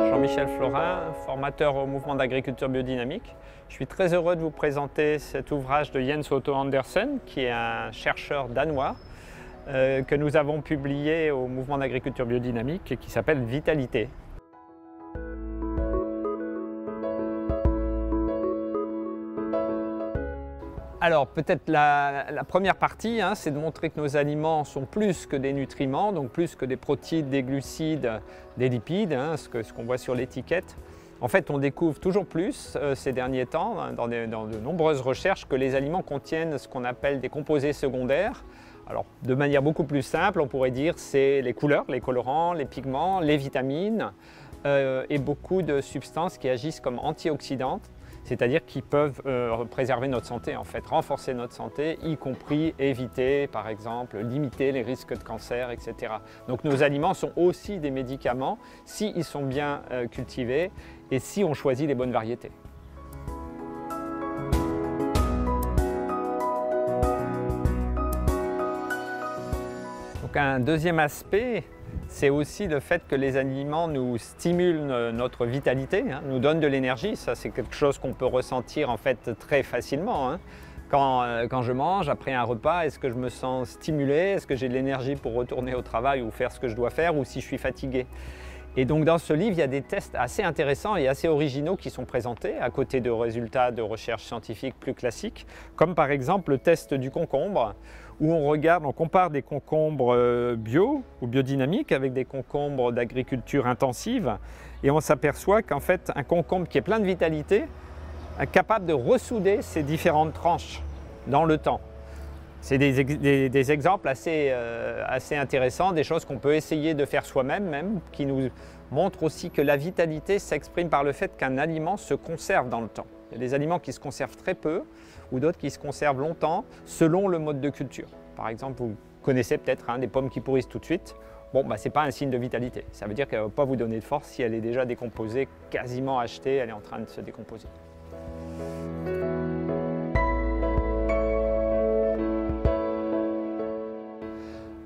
Jean-Michel Florin, formateur au mouvement d'agriculture biodynamique. Je suis très heureux de vous présenter cet ouvrage de Jens Otto Andersen, qui est un chercheur danois que nous avons publié au mouvement d'agriculture biodynamique et qui s'appelle Vitalité. Alors peut-être la première partie, c'est de montrer que nos aliments sont plus que des nutriments, donc plus que des protéines, des glucides, des lipides, ce qu'on voit sur l'étiquette. En fait, on découvre toujours plus ces derniers temps, dans de nombreuses recherches, que les aliments contiennent ce qu'on appelle des composés secondaires. Alors de manière beaucoup plus simple, on pourrait dire c'est les couleurs, les colorants, les pigments, les vitamines et beaucoup de substances qui agissent comme antioxydantes. C'est-à-dire qu'ils peuvent préserver notre santé, en fait, renforcer notre santé, y compris éviter, par exemple, limiter les risques de cancer, etc. Donc nos aliments sont aussi des médicaments s'ils sont bien cultivés et si on choisit les bonnes variétés. Donc un deuxième aspect, c'est aussi le fait que les aliments nous stimulent notre vitalité, nous donnent de l'énergie. Ça, c'est quelque chose qu'on peut ressentir en fait très facilement. Quand je mange, après un repas, est-ce que je me sens stimulé? Est-ce que j'ai de l'énergie pour retourner au travail ou faire ce que je dois faire, ou si je suis fatigué? Et donc dans ce livre, il y a des tests assez intéressants et assez originaux qui sont présentés, à côté de résultats de recherche scientifique plus classiques, comme par exemple le test du concombre, où on compare des concombres bio ou biodynamiques avec des concombres d'agriculture intensive, et on s'aperçoit qu'en fait un concombre qui est plein de vitalité est capable de ressouder ces différentes tranches dans le temps. C'est des exemples assez intéressants, des choses qu'on peut essayer de faire soi-même, qui nous montrent aussi que la vitalité s'exprime par le fait qu'un aliment se conserve dans le temps. Il y a des aliments qui se conservent très peu ou d'autres qui se conservent longtemps selon le mode de culture. Par exemple, vous connaissez peut-être des pommes qui pourrissent tout de suite. Bon, ce n'est pas un signe de vitalité. Ça veut dire qu'elle ne va pas vous donner de force si elle est déjà décomposée, quasiment achetée, elle est en train de se décomposer.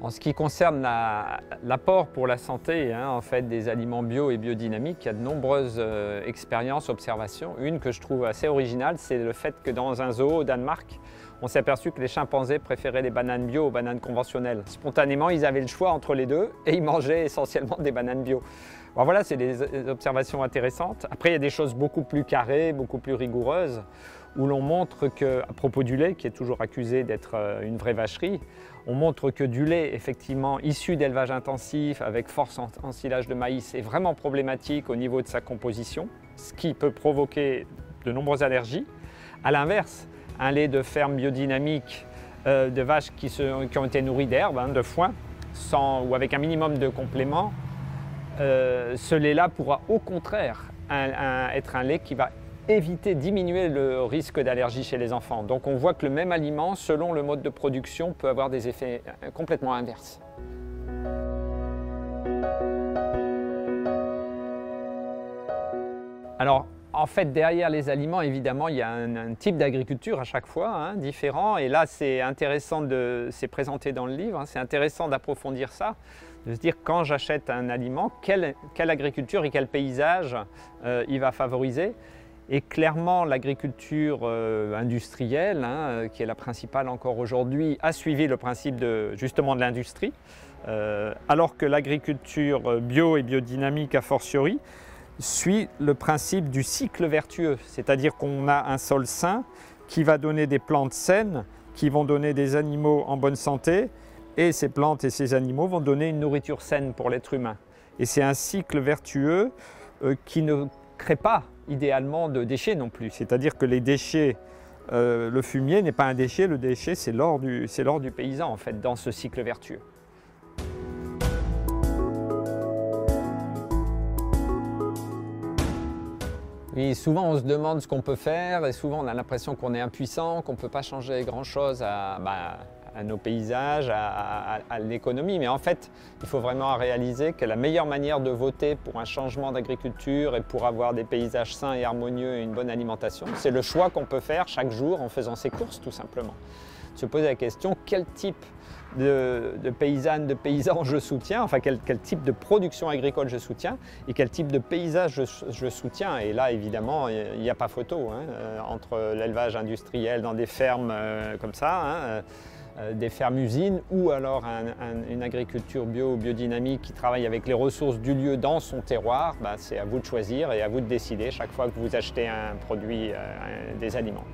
En ce qui concerne l'apport pour la santé en fait, des aliments bio et biodynamiques, il y a de nombreuses expériences, observations. Une que je trouve assez originale, c'est le fait que dans un zoo au Danemark, on s'est aperçu que les chimpanzés préféraient les bananes bio aux bananes conventionnelles. Spontanément, ils avaient le choix entre les deux et ils mangeaient essentiellement des bananes bio. Bon, voilà, c'est des observations intéressantes. Après, il y a des choses beaucoup plus carrées, beaucoup plus rigoureuses, où l'on montre que, à propos du lait, qui est toujours accusé d'être une vraie vacherie, on montre que du lait, effectivement, issu d'élevage intensif, avec force ensilage de maïs, est vraiment problématique au niveau de sa composition, ce qui peut provoquer de nombreuses allergies. À l'inverse, un lait de ferme biodynamique de vaches qui ont été nourries d'herbe, de foin, ou avec un minimum de compléments, ce lait-là pourra au contraire être un lait qui va diminuer le risque d'allergie chez les enfants. Donc on voit que le même aliment, selon le mode de production, peut avoir des effets complètement inverses. Alors, en fait, derrière les aliments, évidemment, il y a un type d'agriculture à chaque fois, différent. Et là, c'est intéressant c'est présenté dans le livre, c'est intéressant d'approfondir ça, de se dire quand j'achète un aliment, quelle agriculture et quel paysage il va favoriser. Et clairement, l'agriculture industrielle, qui est la principale encore aujourd'hui, a suivi le principe justement de l'industrie, alors que l'agriculture bio et biodynamique a fortiori suit le principe du cycle vertueux, c'est-à-dire qu'on a un sol sain qui va donner des plantes saines, qui vont donner des animaux en bonne santé, et ces plantes et ces animaux vont donner une nourriture saine pour l'être humain. Et c'est un cycle vertueux qui ne crée pas idéalement de déchets non plus, c'est-à-dire que les déchets, le fumier n'est pas un déchet, le déchet c'est l'or du paysan en fait dans ce cycle vertueux. Oui, souvent on se demande ce qu'on peut faire et souvent on a l'impression qu'on est impuissant, qu'on ne peut pas changer grand-chose à nos paysages, à l'économie. Mais en fait, il faut vraiment réaliser que la meilleure manière de voter pour un changement d'agriculture et pour avoir des paysages sains et harmonieux et une bonne alimentation, c'est le choix qu'on peut faire chaque jour en faisant ses courses tout simplement. se poser la question quel type de paysannes, de paysans je soutiens, enfin quel type de production agricole je soutiens et quel type de paysage je soutiens. Et là, évidemment, il n'y a pas photo entre l'élevage industriel dans des fermes comme ça, des fermes-usines, ou alors une agriculture bio ou biodynamique qui travaille avec les ressources du lieu dans son terroir. C'est à vous de choisir et à vous de décider chaque fois que vous achetez un produit, des aliments.